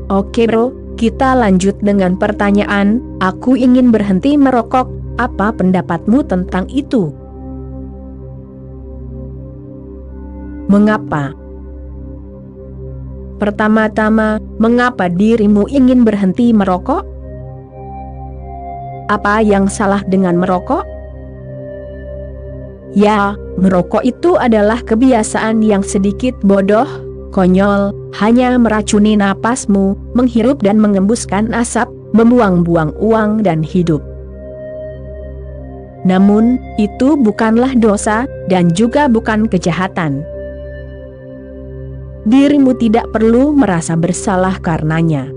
Oke bro, kita lanjut dengan pertanyaan. Aku ingin berhenti merokok, apa pendapatmu tentang itu? Mengapa? Pertama-tama, mengapa dirimu ingin berhenti merokok? Apa yang salah dengan merokok? Ya, merokok itu adalah kebiasaan yang sedikit bodoh, konyol, hanya meracuni napasmu, menghirup dan mengembuskan asap, membuang-buang uang dan hidup. Namun, itu bukanlah dosa, dan juga bukan kejahatan. Dirimu tidak perlu merasa bersalah karenanya.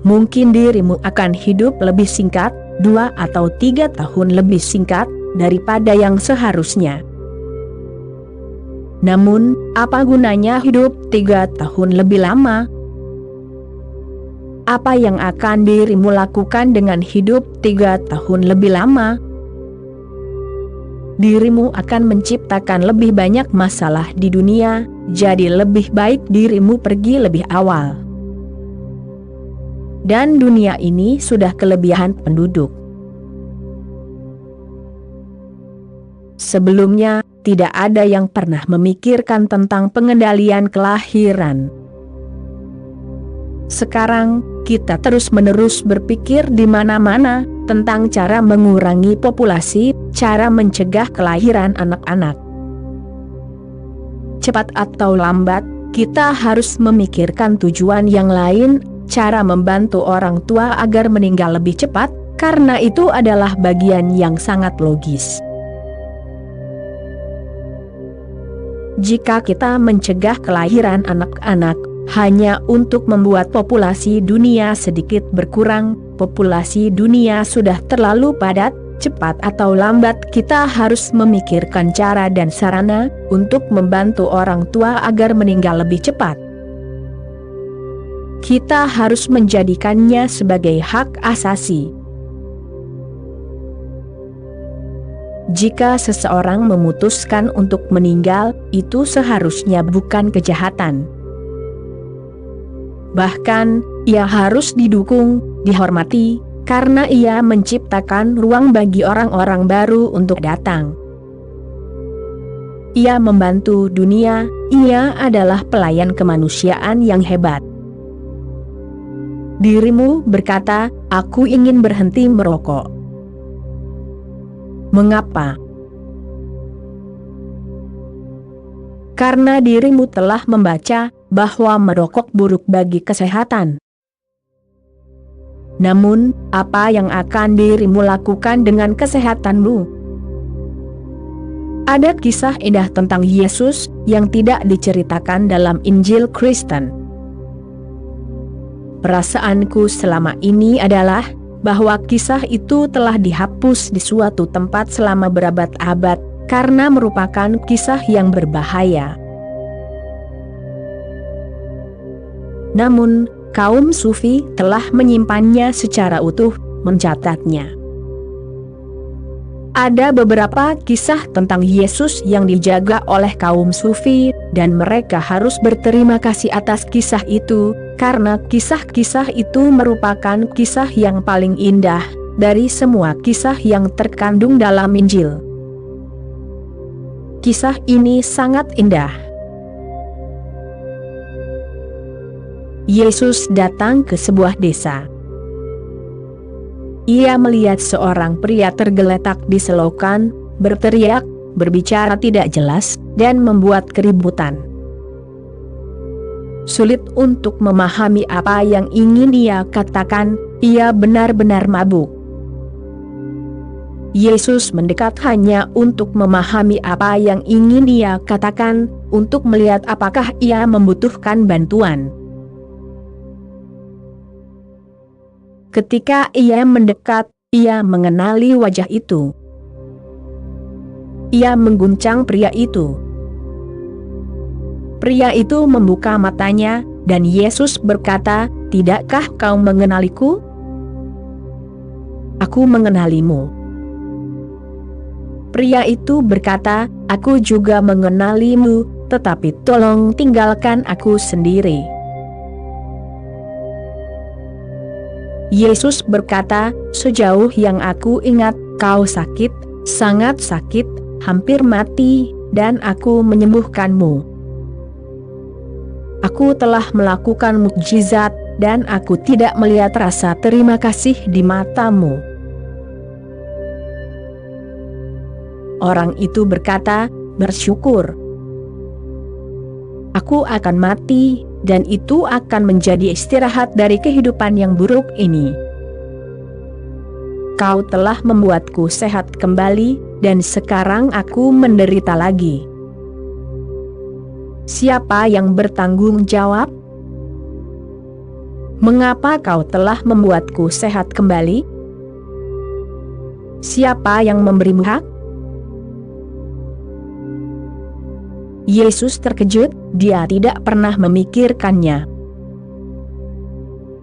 Mungkin dirimu akan hidup lebih singkat, 2 atau 3 tahun lebih singkat, daripada yang seharusnya. Namun, apa gunanya hidup 3 tahun lebih lama? Apa yang akan dirimu lakukan dengan hidup 3 tahun lebih lama? Dirimu akan menciptakan lebih banyak masalah di dunia, jadi lebih baik dirimu pergi lebih awal. Dan dunia ini sudah kelebihan penduduk. Sebelumnya, tidak ada yang pernah memikirkan tentang pengendalian kelahiran. Sekarang, kita terus-menerus berpikir di mana-mana tentang cara mengurangi populasi, cara mencegah kelahiran anak-anak. Cepat atau lambat, kita harus memikirkan tujuan yang lain, cara membantu orang tua agar meninggal lebih cepat, karena itu adalah bagian yang sangat logis. Jika kita mencegah kelahiran anak-anak hanya untuk membuat populasi dunia sedikit berkurang, populasi dunia sudah terlalu padat, cepat atau lambat kita harus memikirkan cara dan sarana untuk membantu orang tua agar meninggal lebih cepat. Kita harus menjadikannya sebagai hak asasi. Jika seseorang memutuskan untuk meninggal, itu seharusnya bukan kejahatan. Bahkan, ia harus didukung, dihormati, karena ia menciptakan ruang bagi orang-orang baru untuk datang. Ia membantu dunia, ia adalah pelayan kemanusiaan yang hebat. Dirimu berkata, aku ingin berhenti merokok. Mengapa? Karena dirimu telah membaca bahwa merokok buruk bagi kesehatan. Namun, apa yang akan dirimu lakukan dengan kesehatanmu? Ada kisah indah tentang Yesus yang tidak diceritakan dalam Injil Kristen. Perasaanku selama ini adalah bahwa kisah itu telah dihapus di suatu tempat selama berabad-abad, karena merupakan kisah yang berbahaya. Namun, kaum Sufi telah menyimpannya secara utuh, mencatatnya. Ada beberapa kisah tentang Yesus yang dijaga oleh kaum Sufi, dan mereka harus berterima kasih atas kisah itu, karena kisah-kisah itu merupakan kisah yang paling indah dari semua kisah yang terkandung dalam Injil. Kisah ini sangat indah. Yesus datang ke sebuah desa. Ia melihat seorang pria tergeletak di selokan, berteriak, berbicara tidak jelas, dan membuat keributan. Sulit untuk memahami apa yang ingin ia katakan, ia benar-benar mabuk. Yesus mendekat hanya untuk memahami apa yang ingin ia katakan, untuk melihat apakah ia membutuhkan bantuan. Ketika ia mendekat, ia mengenali wajah itu. Ia mengguncang pria itu. Pria itu membuka matanya, dan Yesus berkata, "Tidakkah kau mengenaliku?" "Aku mengenalimu." Pria itu berkata, "Aku juga mengenalimu, tetapi tolong tinggalkan aku sendiri." Yesus berkata, "Sejauh yang aku ingat, kau sakit, sangat sakit, hampir mati, dan aku menyembuhkanmu. Aku telah melakukan mukjizat, dan aku tidak melihat rasa terima kasih di matamu." Orang itu berkata, "Bersyukur. Aku akan mati, dan itu akan menjadi istirahat dari kehidupan yang buruk ini. Kau telah membuatku sehat kembali, dan sekarang aku menderita lagi. Siapa yang bertanggung jawab? Mengapa kau telah membuatku sehat kembali? Siapa yang memberimu hak?" Yesus terkejut, dia tidak pernah memikirkannya.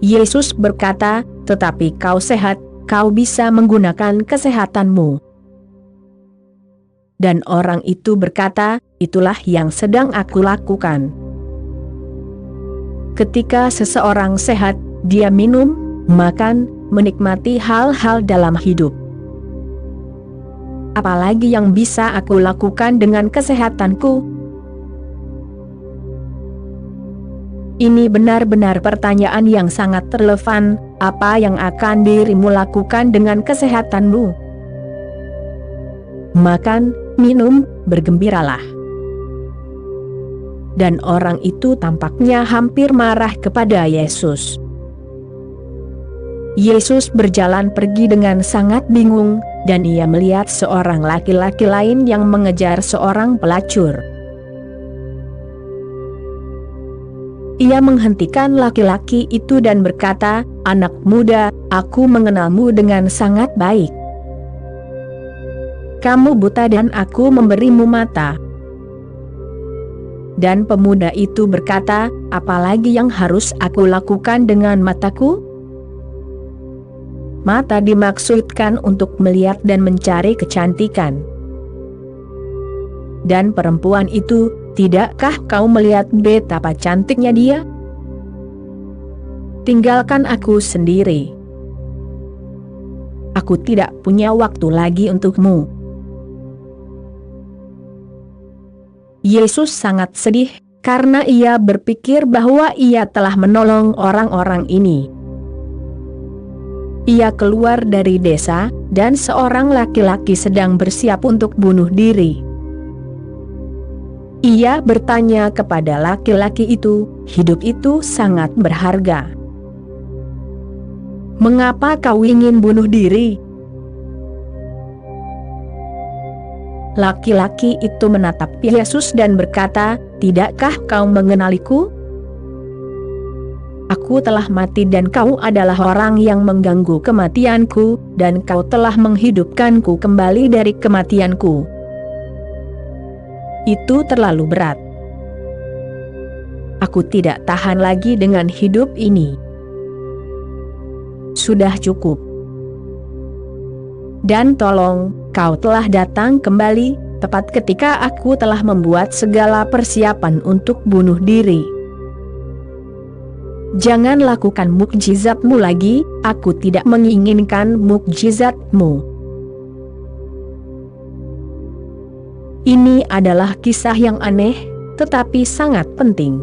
Yesus berkata, "Tetapi kau sehat, kau bisa menggunakan kesehatanmu." Dan orang itu berkata, "Itulah yang sedang aku lakukan." Ketika seseorang sehat, dia minum, makan, menikmati hal-hal dalam hidup. Apalagi yang bisa aku lakukan dengan kesehatanku? Ini benar-benar pertanyaan yang sangat relevan. Apa yang akan dirimu lakukan dengan kesehatanmu? Makan, minum, bergembiralah. Dan orang itu tampaknya hampir marah kepada Yesus. Yesus berjalan pergi dengan sangat bingung, dan ia melihat seorang laki-laki lain yang mengejar seorang pelacur. Ia menghentikan laki-laki itu dan berkata, "Anak muda, aku mengenalmu dengan sangat baik. Kamu buta dan aku memberimu mata." Dan pemuda itu berkata, "Apalagi yang harus aku lakukan dengan mataku?" Mata dimaksudkan untuk melihat dan mencari kecantikan. Dan perempuan itu, "Tidakkah kau melihat betapa cantiknya dia? Tinggalkan aku sendiri. Aku tidak punya waktu lagi untukmu." Yesus sangat sedih, karena ia berpikir bahwa ia telah menolong orang-orang ini. Ia keluar dari desa, dan seorang laki-laki sedang bersiap untuk bunuh diri. Ia bertanya kepada laki-laki itu, "Hidup itu sangat berharga. Mengapa kau ingin bunuh diri?" Laki-laki itu menatap Yesus dan berkata, "Tidakkah kau mengenaliku? Aku telah mati dan kau adalah orang yang mengganggu kematianku, dan kau telah menghidupkanku kembali dari kematianku. Itu terlalu berat. Aku tidak tahan lagi dengan hidup ini. Sudah cukup. Dan tolong, kau telah datang kembali, tepat ketika aku telah membuat segala persiapan untuk bunuh diri. Jangan lakukan mukjizatmu lagi, aku tidak menginginkan mukjizatmu." Ini adalah kisah yang aneh, tetapi sangat penting.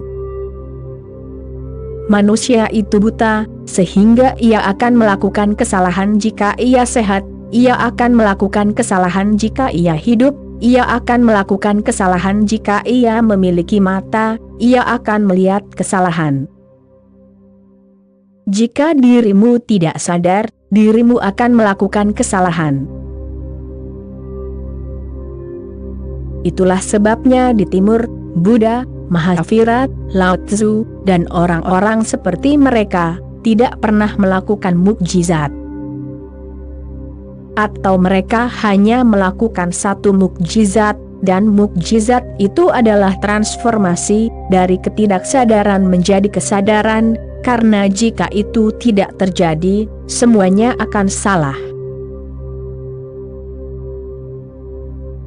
Manusia itu buta, sehingga ia akan melakukan kesalahan jika ia sehat, ia akan melakukan kesalahan jika ia hidup, ia akan melakukan kesalahan jika ia memiliki mata, ia akan melihat kesalahan. Jika dirimu tidak sadar, dirimu akan melakukan kesalahan. Itulah sebabnya di timur, Buddha, Mahavira, Lao Tzu, dan orang-orang seperti mereka tidak pernah melakukan mukjizat. Atau mereka hanya melakukan satu mukjizat, dan mukjizat itu adalah transformasi dari ketidaksadaran menjadi kesadaran, karena jika itu tidak terjadi, semuanya akan salah.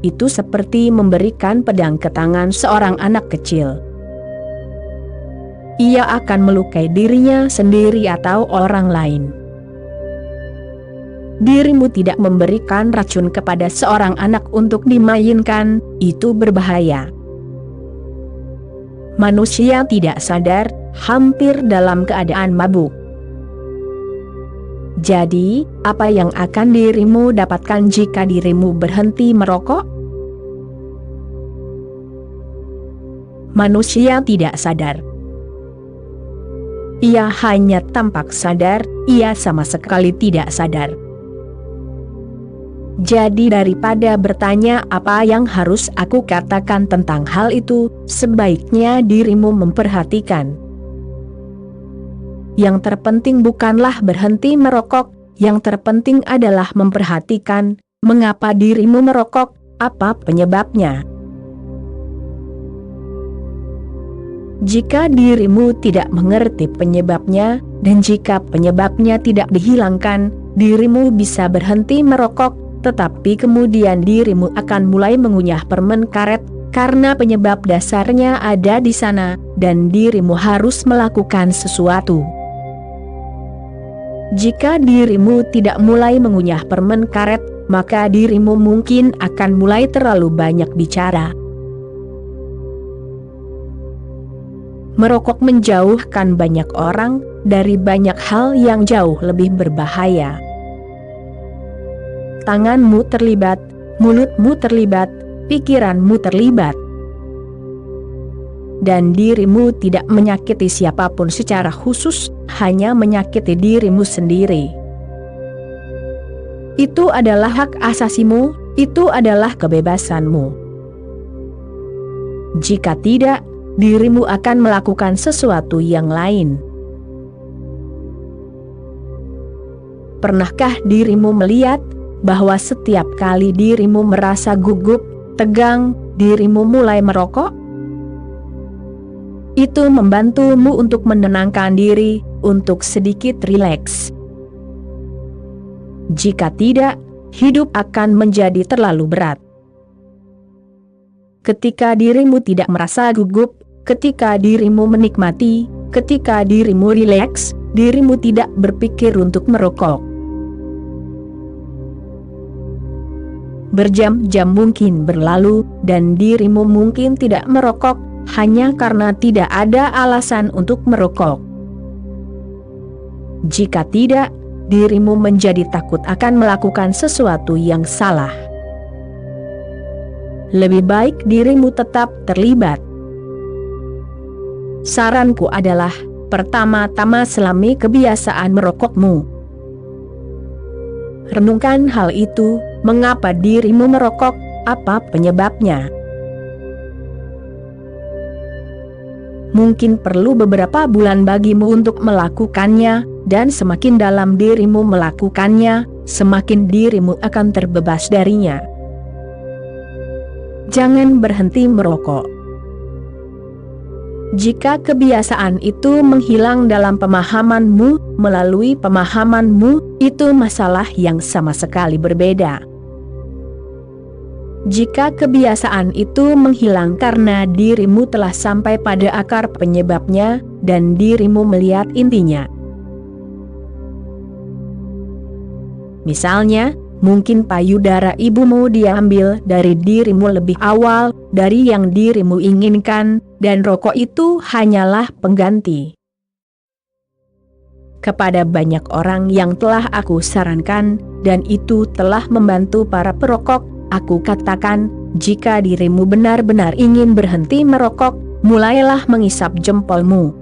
itu seperti memberikan pedang ke tangan seorang anak kecil. Ia akan melukai dirinya sendiri atau orang lain. Dirimu tidak memberikan racun kepada seorang anak untuk dimainkan, itu berbahaya. Manusia tidak sadar, hampir dalam keadaan mabuk. Jadi, apa yang akan dirimu dapatkan jika dirimu berhenti merokok? Manusia tidak sadar. Ia hanya tampak sadar, ia sama sekali tidak sadar. Jadi daripada bertanya apa yang harus aku katakan tentang hal itu, sebaiknya dirimu memperhatikan. Yang terpenting bukanlah berhenti merokok, yang terpenting adalah memperhatikan mengapa dirimu merokok, apa penyebabnya. Jika dirimu tidak mengerti penyebabnya, dan jika penyebabnya tidak dihilangkan, dirimu bisa berhenti merokok, tetapi kemudian dirimu akan mulai mengunyah permen karet, karena penyebab dasarnya ada di sana, dan dirimu harus melakukan sesuatu. Jika dirimu tidak mulai mengunyah permen karet, maka dirimu mungkin akan mulai terlalu banyak bicara. Merokok menjauhkan banyak orang dari banyak hal yang jauh lebih berbahaya. Tanganmu terlibat, mulutmu terlibat, pikiranmu terlibat. Dan dirimu tidak menyakiti siapapun secara khusus, hanya menyakiti dirimu sendiri. Itu adalah hak asasimu, itu adalah kebebasanmu. Jika tidak, dirimu akan melakukan sesuatu yang lain. Pernahkah dirimu melihat bahwa setiap kali dirimu merasa gugup, tegang, dirimu mulai merokok? Itu membantumu untuk menenangkan diri, untuk sedikit rileks. Jika tidak, hidup akan menjadi terlalu berat. Ketika dirimu tidak merasa gugup, ketika dirimu menikmati, ketika dirimu rileks, dirimu tidak berpikir untuk merokok. Berjam-jam mungkin berlalu, dan dirimu mungkin tidak merokok, hanya karena tidak ada alasan untuk merokok. Jika tidak, dirimu menjadi takut akan melakukan sesuatu yang salah. Lebih baik dirimu tetap terlibat. Saranku adalah, pertama-tama selami kebiasaan merokokmu. Renungkan hal itu, mengapa dirimu merokok, apa penyebabnya. Mungkin perlu beberapa bulan bagimu untuk melakukannya, dan semakin dalam dirimu melakukannya, semakin dirimu akan terbebas darinya. Jangan berhenti merokok. Jika kebiasaan itu menghilang dalam pemahamanmu, melalui pemahamanmu, itu masalah yang sama sekali berbeda. Jika kebiasaan itu menghilang karena dirimu telah sampai pada akar penyebabnya, dan dirimu melihat intinya. Misalnya, mungkin payudara ibumu diambil dari dirimu lebih awal dari yang dirimu inginkan, dan rokok itu hanyalah pengganti. Kepada banyak orang yang telah aku sarankan, dan itu telah membantu para perokok, aku katakan, jika dirimu benar-benar ingin berhenti merokok, mulailah mengisap jempolmu.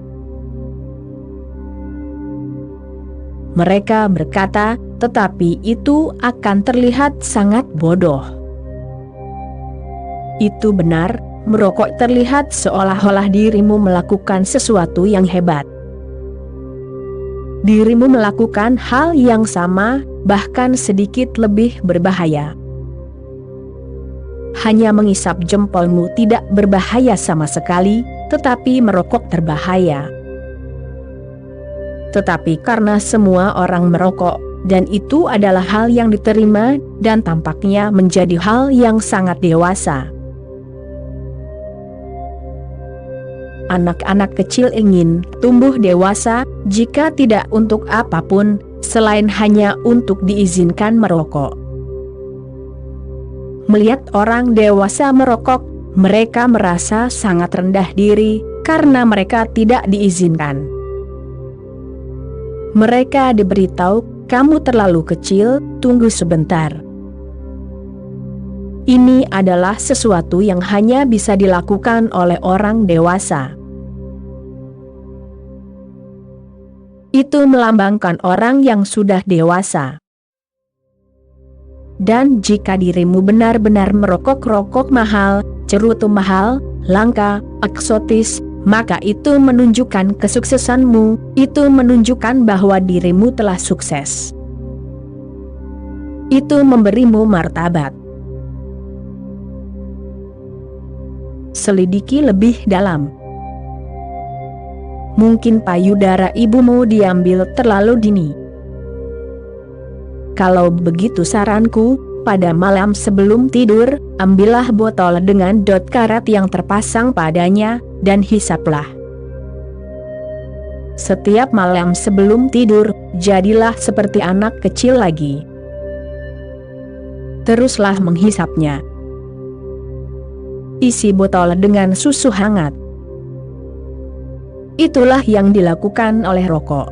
Mereka berkata, tetapi itu akan terlihat sangat bodoh. Itu benar, merokok terlihat seolah-olah dirimu melakukan sesuatu yang hebat. Dirimu melakukan hal yang sama, bahkan sedikit lebih berbahaya. Hanya mengisap jempolmu tidak berbahaya sama sekali, tetapi merokok terbahaya. Tetapi karena semua orang merokok, dan itu adalah hal yang diterima dan tampaknya menjadi hal yang sangat dewasa. Anak-anak kecil ingin tumbuh dewasa, jika tidak untuk apapun, selain hanya untuk diizinkan merokok. Melihat orang dewasa merokok, mereka merasa sangat rendah diri, karena mereka tidak diizinkan. Mereka diberitahu, kamu terlalu kecil, tunggu sebentar. Ini adalah sesuatu yang hanya bisa dilakukan oleh orang dewasa. Itu melambangkan orang yang sudah dewasa. Dan jika dirimu benar-benar merokok rokok mahal, cerutu mahal, langka, eksotis, maka itu menunjukkan kesuksesanmu, itu menunjukkan bahwa dirimu telah sukses. Itu memberimu martabat. Selidiki lebih dalam. Mungkin payudara ibumu diambil terlalu dini. Kalau begitu saranku, pada malam sebelum tidur, ambillah botol dengan dot karet yang terpasang padanya, dan hisaplah. Setiap malam sebelum tidur, jadilah seperti anak kecil lagi. Teruslah menghisapnya. Isi botol dengan susu hangat. Itulah yang dilakukan oleh rokok.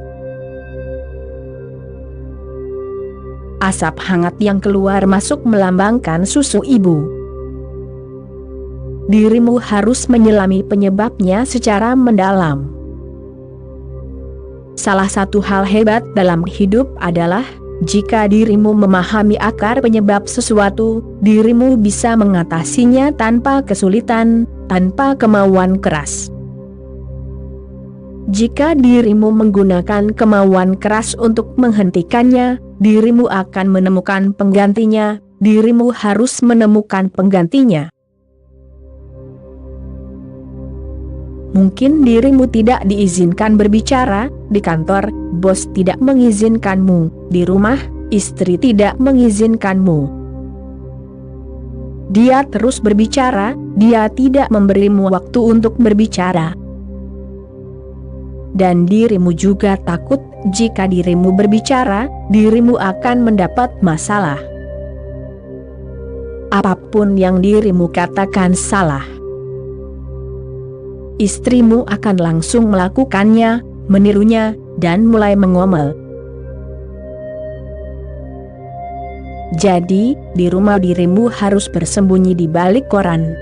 Asap hangat yang keluar masuk melambangkan susu ibu. Dirimu harus menyelami penyebabnya secara mendalam. Salah satu hal hebat dalam hidup adalah, jika dirimu memahami akar penyebab sesuatu, dirimu bisa mengatasinya tanpa kesulitan, tanpa kemauan keras. Jika dirimu menggunakan kemauan keras untuk menghentikannya, dirimu akan menemukan penggantinya, dirimu harus menemukan penggantinya. Mungkin dirimu tidak diizinkan berbicara, di kantor, bos tidak mengizinkanmu, di rumah, istri tidak mengizinkanmu. Dia terus berbicara, dia tidak memberimu waktu untuk berbicara. Dan dirimu juga takut, jika dirimu berbicara, dirimu akan mendapat masalah. Apapun yang dirimu katakan salah. Istrimu akan langsung melakukannya, menirunya, dan mulai mengomel. Jadi, di rumah dirimu harus bersembunyi di balik koran.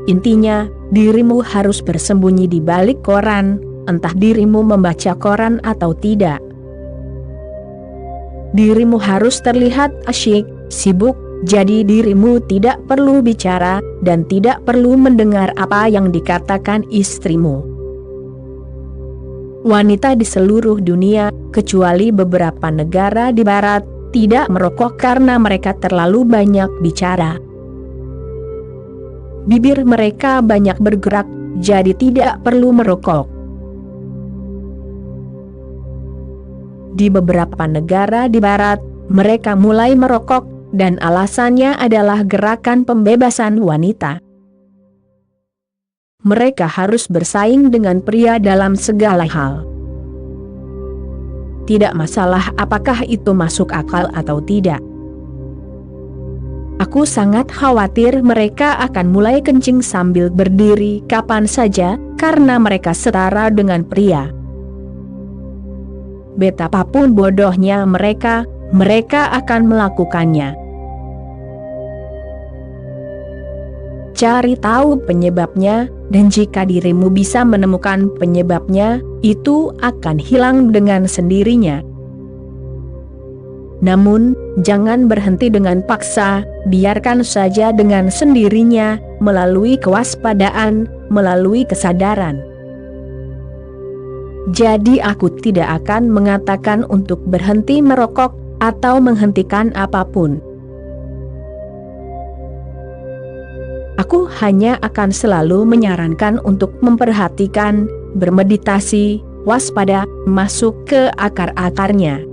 Intinya, dirimu harus bersembunyi di balik koran, entah dirimu membaca koran atau tidak. Dirimu harus terlihat asyik, sibuk, jadi dirimu tidak perlu bicara, dan tidak perlu mendengar apa yang dikatakan istrimu. Wanita di seluruh dunia, kecuali beberapa negara di barat, tidak merokok karena mereka terlalu banyak bicara. Bibir mereka banyak bergerak, jadi tidak perlu merokok. Di beberapa negara di barat, mereka mulai merokok, dan alasannya adalah gerakan pembebasan wanita. Mereka harus bersaing dengan pria dalam segala hal. Tidak masalah apakah itu masuk akal atau tidak. Aku sangat khawatir mereka akan mulai kencing sambil berdiri kapan saja, karena mereka setara dengan pria. Betapapun bodohnya mereka akan melakukannya. Cari tahu penyebabnya, dan jika dirimu bisa menemukan penyebabnya, itu akan hilang dengan sendirinya. Namun, jangan berhenti dengan paksa, biarkan saja dengan sendirinya, melalui kewaspadaan, melalui kesadaran. Jadi aku tidak akan mengatakan untuk berhenti merokok, atau menghentikan apapun. Aku hanya akan selalu menyarankan untuk memperhatikan, bermeditasi, waspada, masuk ke akar-akarnya.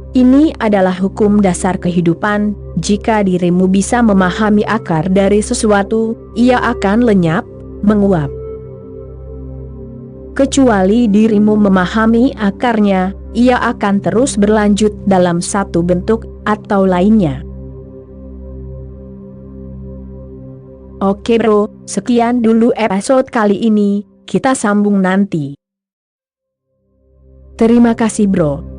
Ini adalah hukum dasar kehidupan, jika dirimu bisa memahami akar dari sesuatu, ia akan lenyap, menguap. Kecuali dirimu memahami akarnya, ia akan terus berlanjut dalam satu bentuk atau lainnya. Oke bro, sekian dulu episode kali ini, kita sambung nanti. Terima kasih bro.